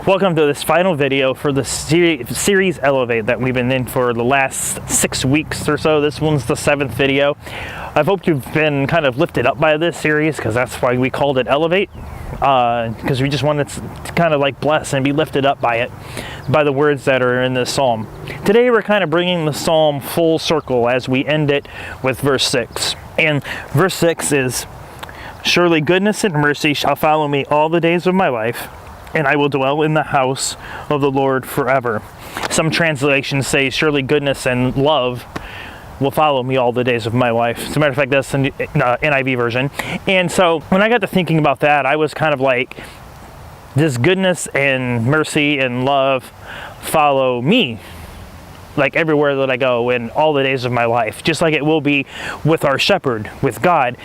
Welcome to this final video for the series Evelvate that we've been in for the last 6 weeks or so. This one's the 7th video. I hope you've been kind of lifted up by this series, because that's why we called it Evelvate, because we just wanted to kind of like bless and be lifted up by it, by the words that are in this psalm. Today we're kind of bringing the psalm full circle as we end it with verse 6. And verse 6 is, "Surely goodness and mercy shall follow me all the days of my life, and I will dwell in the house of the Lord forever." Some translations say, "Surely goodness and love will follow me all the days of my life." As a matter of fact, that's the NIV version. And so when I got to thinking about that, I was kind of like, does goodness and mercy and love follow me? Like everywhere that I go in all the days of my life, just like it will be with our shepherd, with God.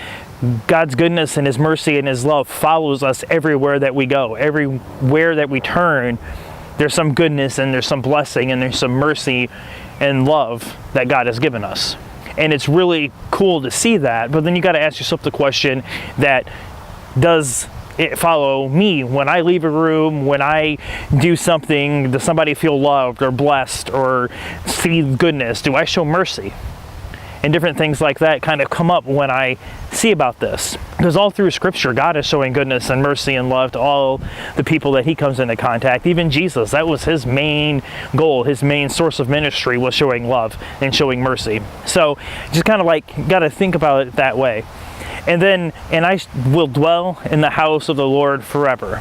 God's goodness and his mercy and his love follows us everywhere that we go. Everywhere that we turn, there's some goodness and there's some blessing and there's some mercy and love that God has given us. And it's really cool to see that, but then you got to ask yourself the question that, does it follow me when I leave a room, when I do something? Does somebody feel loved or blessed or see goodness? Do I show mercy? And different things like that kind of come up when I see about this. Because all through Scripture, God is showing goodness and mercy and love to all the people that he comes into contact. Even Jesus, that was his main goal, his main source of ministry was showing love and showing mercy. So just kind of like got to think about it that way. And I will dwell in the house of the Lord forever.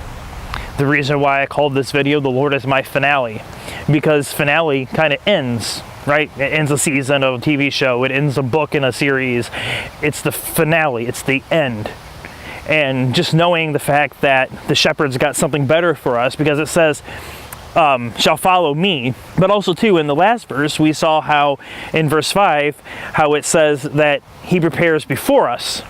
The reason why I called this video, "The Lord is my finale," because finale kind of ends, right? It ends a season of a TV show. It ends a book in a series. It's the finale. It's the end. And just knowing the fact that the shepherd's got something better for us, because it says, shall follow me. But also too, in the last verse, we saw how in verse 5, how it says that he prepares before us.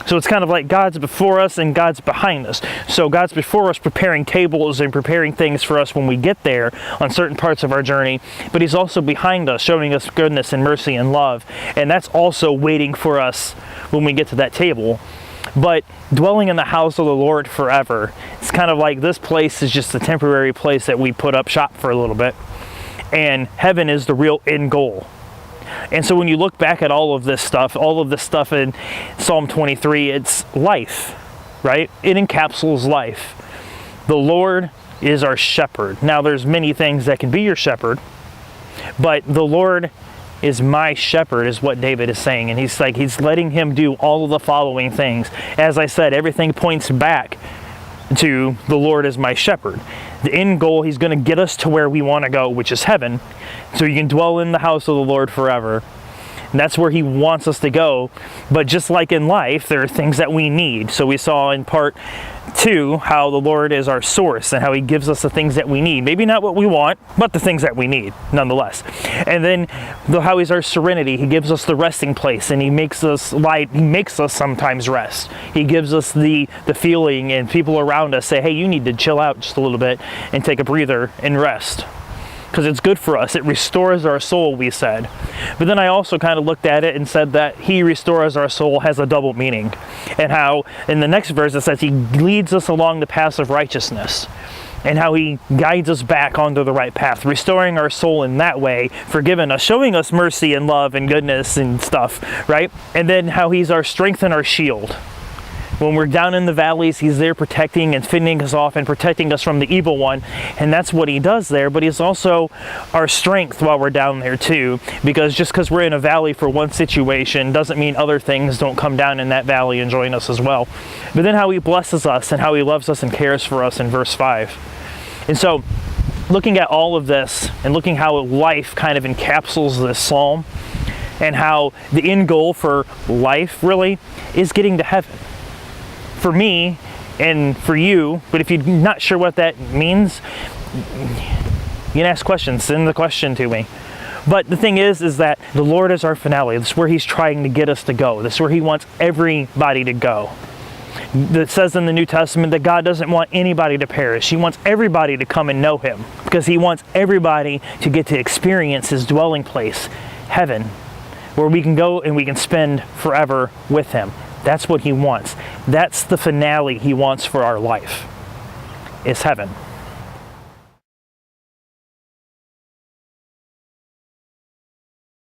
So it's kind of like God's before us and God's behind us. So God's before us preparing tables and preparing things for us when we get there on certain parts of our journey. But he's also behind us, showing us goodness and mercy and love. And that's also waiting for us when we get to that table. But dwelling in the house of the Lord forever, it's kind of like this place is just a temporary place that we put up shop for a little bit. And heaven is the real end goal. And so when you look back at all of this stuff in Psalm 23, it's life, right? It encapsulates life. The Lord is our shepherd. Now there's many things that can be your shepherd, but the Lord is my shepherd is what David is saying. And he's letting him do all of the following things. As I said, everything points back to the Lord is my shepherd. The end goal, he's going to get us to where we want to go, which is heaven, so you can dwell in the house of the Lord forever. And that's where he wants us to go. But just like in life, there are things that we need. So we saw in part 2 how the Lord is our source and how he gives us the things that we need. Maybe not what we want, but the things that we need nonetheless. And then how he's our serenity. He gives us the resting place, and he makes us light. He makes us sometimes rest. He gives us the feeling, and people around us say, hey, you need to chill out just a little bit and take a breather and rest. Because it's good for us. It restores our soul, we said. But then I also kind of looked at it and said that he restores our soul has a double meaning. And how in the next verse it says he leads us along the paths of righteousness. And how he guides us back onto the right path, restoring our soul in that way, forgiving us, showing us mercy and love and goodness and stuff, right? And then how he's our strength and our shield. When we're down in the valleys, he's there protecting and fending us off and protecting us from the evil one. And that's what he does there. But he's also our strength while we're down there too. Because just because we're in a valley for one situation doesn't mean other things don't come down in that valley and join us as well. But then how he blesses us and how he loves us and cares for us in verse 5. And so looking at all of this and looking how life kind of encapsulates this psalm, and how the end goal for life really is getting to heaven. For me and for you, but if you're not sure what that means, you can ask questions, send the question to me. But the thing is that the Lord is our finale. This is where he's trying to get us to go. This is where he wants everybody to go. It says in the New Testament that God doesn't want anybody to perish. He wants everybody to come and know him, because he wants everybody to get to experience his dwelling place, heaven, where we can go and we can spend forever with him. That's what he wants. That's the finale he wants for our life, is heaven.